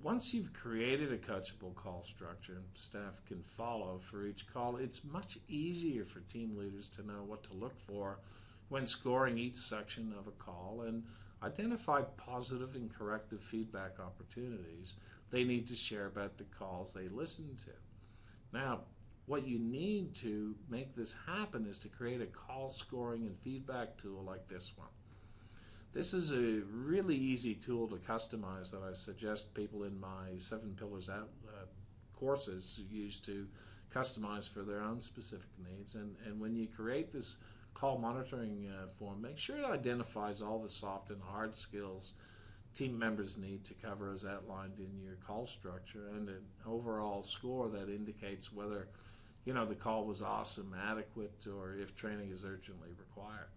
Once you've created a coachable call structure and staff can follow for each call, it's much easier for team leaders to know what to look for when scoring each section of a call and identify positive and corrective feedback opportunities they need to share about the calls they listen to. Now, what you need to make this happen is to create a call scoring and feedback tool like this one. This is a really easy tool to customize that I suggest people in my 7 Pillars Out courses use to customize for their own specific needs. And when you create this call monitoring form, make sure it identifies all the soft and hard skills team members need to cover as outlined in your call structure, and an overall score that indicates whether the call was awesome, adequate, or if training is urgently required.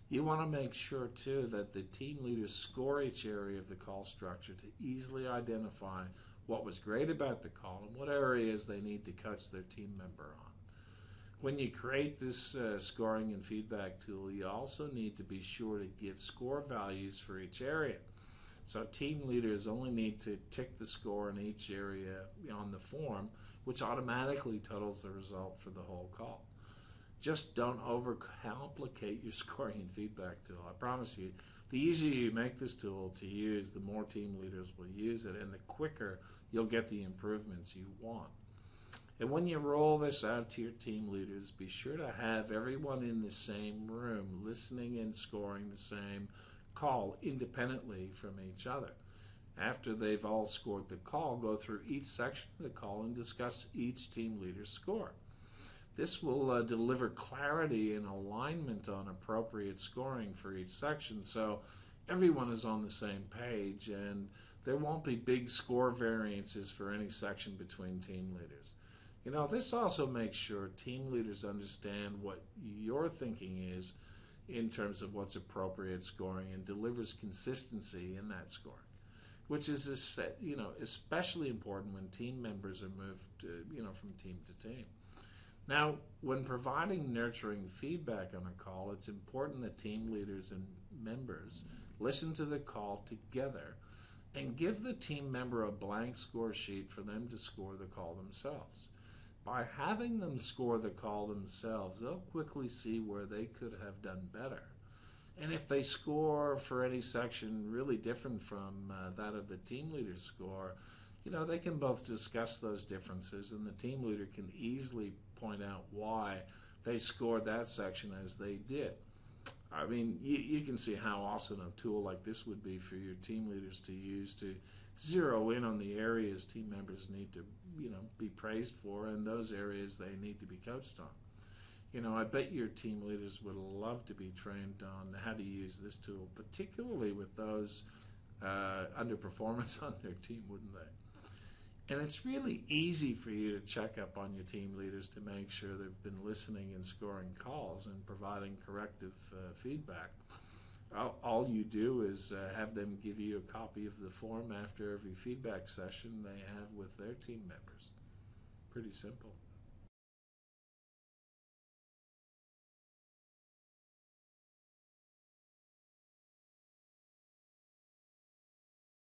You want to make sure, too, that the team leaders score each area of the call structure to easily identify what was great about the call and what areas they need to coach their team member on. When you create this scoring and feedback tool, you also need to be sure to give score values for each area. So team leaders only need to tick the score in each area on the form, which automatically totals the result for the whole call. Just don't overcomplicate your scoring and feedback tool. I promise you, the easier you make this tool to use, the more team leaders will use it, and the quicker you'll get the improvements you want. And when you roll this out to your team leaders, be sure to have everyone in the same room listening and scoring the same call independently from each other. After they've all scored the call, go through each section of the call and discuss each team leader's score. This will deliver clarity and alignment on appropriate scoring for each section, so everyone is on the same page and there won't be big score variances for any section between team leaders. This also makes sure team leaders understand what your thinking is in terms of what's appropriate scoring and delivers consistency in that scoring, which is especially important when team members are moved from team to team. Now, when providing nurturing feedback on a call, it's important that team leaders and members listen to the call together and give the team member a blank score sheet for them to score the call themselves. By having them score the call themselves, they'll quickly see where they could have done better. And if they score for any section really different from that of the team leader's score, they can both discuss those differences, and the team leader can easily point out why they scored that section as they did. I mean, you can see how awesome a tool like this would be for your team leaders to use to zero in on the areas team members need to, be praised for, and those areas they need to be coached on. I bet your team leaders would love to be trained on how to use this tool, particularly with those underperformance on their team, wouldn't they? And it's really easy for you to check up on your team leaders to make sure they've been listening and scoring calls and providing corrective feedback. All you do is have them give you a copy of the form after every feedback session they have with their team members. Pretty simple.